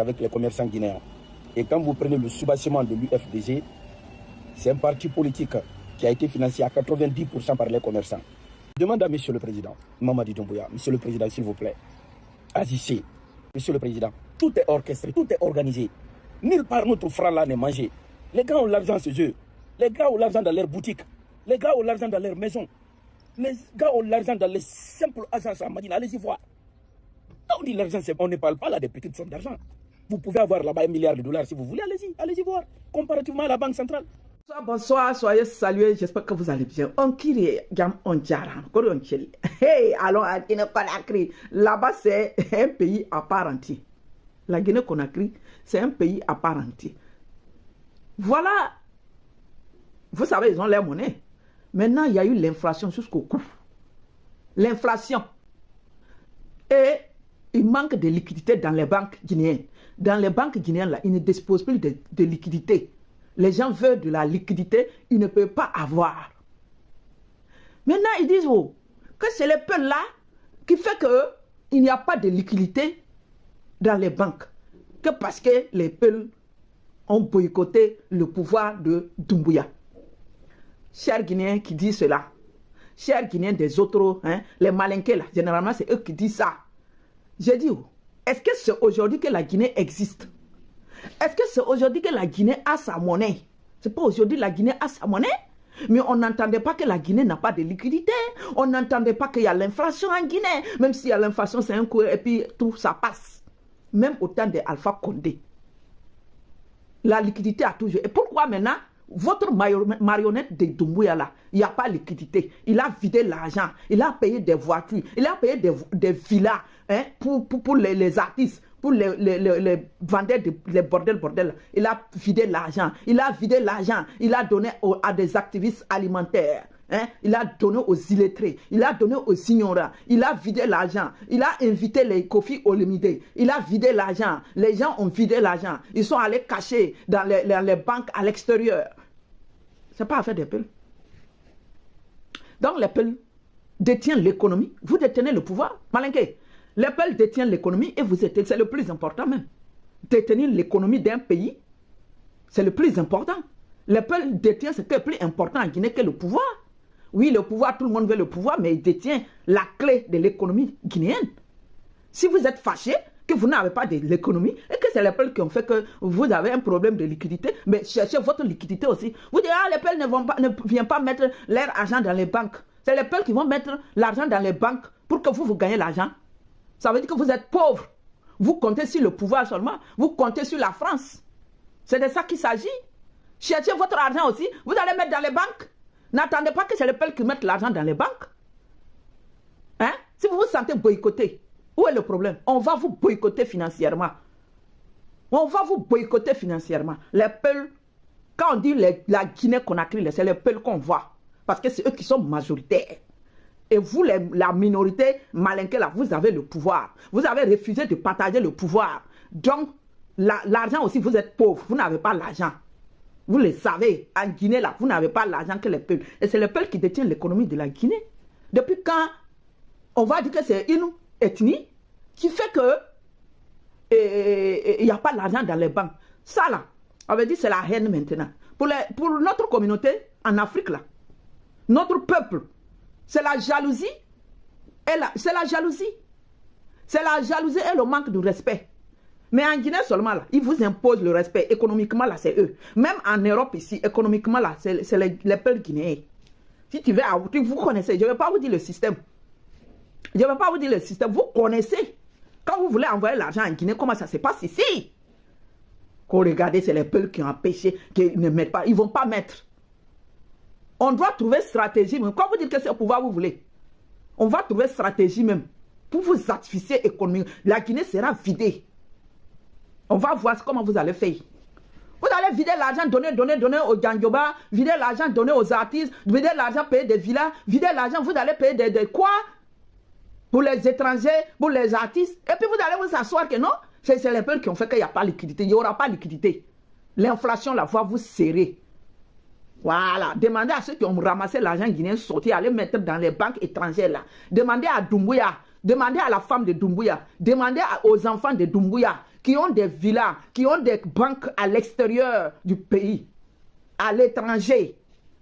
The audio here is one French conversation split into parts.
avec les commerçants guinéens. Et quand vous prenez le soubassement de l'UFDG, c'est un parti politique qui a été financé à 90% par les commerçants. Je demande à Monsieur le Président, Mamadi Doumbouya, Monsieur le Président, s'il vous plaît, agissez. Monsieur le Président, tout est orchestré, tout est organisé. Nulle part notre franc là n'est mangé. Les gars ont l'argent chez eux. Les gars ont l'argent dans leurs boutiques. Les gars ont l'argent dans leurs maisons. Les gars ont l'argent dans les simples agences à Madina. Allez-y voir. Quand on dit l'argent, on ne parle pas là des petites sommes d'argent. Vous pouvez avoir là-bas $1 milliard si vous voulez. Allez-y, allez-y voir. Comparativement à la Banque centrale. Bonsoir, soyez salués, j'espère que vous allez bien. On kiri gam on jaran, on chili. Hey, allons à Guinée-Conakry. Là-bas, c'est un pays à part entière. La Guinée-Conakry, c'est un pays à part entière. Voilà, vous savez, ils ont leur monnaie. Maintenant, il y a eu l'inflation jusqu'au cou. L'inflation. Et il manque de liquidité dans les banques guinéennes. Dans les banques guinéennes, là, ils ne disposent plus de liquidité. Les gens veulent de la liquidité, ils ne peuvent pas avoir. Maintenant, ils disent oh, que c'est le peuple là qui fait qu'il n'y a pas de liquidité dans les banques. Que parce que les peuples ont boycotté le pouvoir de Doumbouya. Chers Guinéens qui disent cela, chers Guinéens des autres, hein, les malinqués là, généralement c'est eux qui disent ça. J'ai dit, est-ce que c'est aujourd'hui que la Guinée existe? Est-ce que c'est aujourd'hui que la Guinée a sa monnaie? C'est pas aujourd'hui que la Guinée a sa monnaie? Mais on n'entendait pas que la Guinée n'a pas de liquidité. On n'entendait pas qu'il y a l'inflation en Guinée. Même s'il y a l'inflation, c'est un coup et puis tout ça passe. Même au temps d'Alpha Condé. La liquidité a toujours... Et pourquoi maintenant, votre marionnette de Doumbouya là, il n'y a pas de liquidité. Il a vidé l'argent. Il a payé des voitures. Il a payé des villas hein, pour les artistes. Pour les vendeurs, les bordels. Il a vidé l'argent. Il a vidé l'argent. Il a donné à des activistes alimentaires. Hein? Il a donné aux illettrés. Il a donné aux ignorants. Il a vidé l'argent. Il a invité les Kofi Olomide. Il a vidé l'argent. Les gens ont vidé l'argent. Ils sont allés cacher dans les banques à l'extérieur. Ce n'est pas affaire des peuples. Donc les peuples détiennent l'économie. Vous détenez le pouvoir. Malinké. Les peuples détiennent l'économie et vous êtes, c'est le plus important même. Détenir l'économie d'un pays, c'est le plus important. Les peuples détiennent ce qui est plus important en Guinée que le pouvoir. Oui, le pouvoir, tout le monde veut le pouvoir, mais il détient la clé de l'économie guinéenne. Si vous êtes fâché, que vous n'avez pas de l'économie, et que c'est les peuples qui ont fait que vous avez un problème de liquidité, mais cherchez votre liquidité aussi. Vous dites, ah, les peuples ne viennent pas mettre leur argent dans les banques. C'est les peuples qui vont mettre l'argent dans les banques pour que vous gagnez l'argent. Ça veut dire que vous êtes pauvre. Vous comptez sur le pouvoir seulement. Vous comptez sur la France. C'est de ça qu'il s'agit. Cherchez votre argent aussi. Vous allez mettre dans les banques. N'attendez pas que c'est le peuple qui mette l'argent dans les banques. Hein? Si vous vous sentez boycotté, où est le problème? On va vous boycotter financièrement. On va vous boycotter financièrement. Les peuples, quand on dit la Guinée-Conakry, c'est les peuples qu'on voit. Parce que c'est eux qui sont majoritaires. Et vous, la minorité malinquée là, vous avez le pouvoir. Vous avez refusé de partager le pouvoir. Donc, l'argent aussi, vous êtes pauvre. Vous n'avez pas l'argent. Vous le savez. En Guinée là, vous n'avez pas l'argent que les peuples. Et c'est le peuple qui détient l'économie de la Guinée. Depuis quand on va dire que c'est une ethnie qui fait que il n'y a pas d'argent dans les banques. Ça là, on veut dire c'est la haine maintenant. Pour notre communauté en Afrique là, notre peuple, c'est la jalousie. C'est la jalousie. C'est la jalousie et le manque de respect. Mais en Guinée seulement, là, ils vous imposent le respect. Économiquement, là, c'est eux. Même en Europe ici, économiquement, là, c'est les peuples guinéens. Si tu veux, vous connaissez. Je ne vais pas vous dire le système. Je ne vais pas vous dire le système. Vous connaissez. Quand vous voulez envoyer l'argent en Guinée, comment ça se passe ici? Quand vous regardez, c'est les peuples qui ont empêché, qui ne mettent pas. Ils ne vont pas mettre. On doit trouver stratégie même. Quand vous dites que c'est au pouvoir, vous voulez. On va trouver stratégie même pour vous satisfaire économiquement. La Guinée sera vidée. On va voir comment vous allez faire. Vous allez vider l'argent, donner aux Djandjoba, vider l'argent, donner aux artistes, vider l'argent, payer des villas, vider l'argent, vous allez payer des quoi? Pour les étrangers, pour les artistes. Et puis vous allez vous asseoir que non, c'est les peuples qui ont fait qu'il n'y a pas de liquidité. Il n'y aura pas de liquidité. L'inflation, la va vous serrer. Voilà. Demandez à ceux qui ont ramassé l'argent guinéen, sortir, aller mettre dans les banques étrangères là. Demandez à Doumbouya, demandez à la femme de Doumbouya, demandez aux enfants de Doumbouya qui ont des villas, qui ont des banques à l'extérieur du pays, à l'étranger.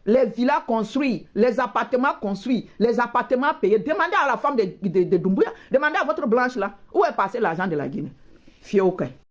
Les villas construites, les appartements construits, les appartements payés. Demandez à la femme de Doumbouya, demandez à votre blanche là, où est passé l'argent de la Guinée. Fiokai.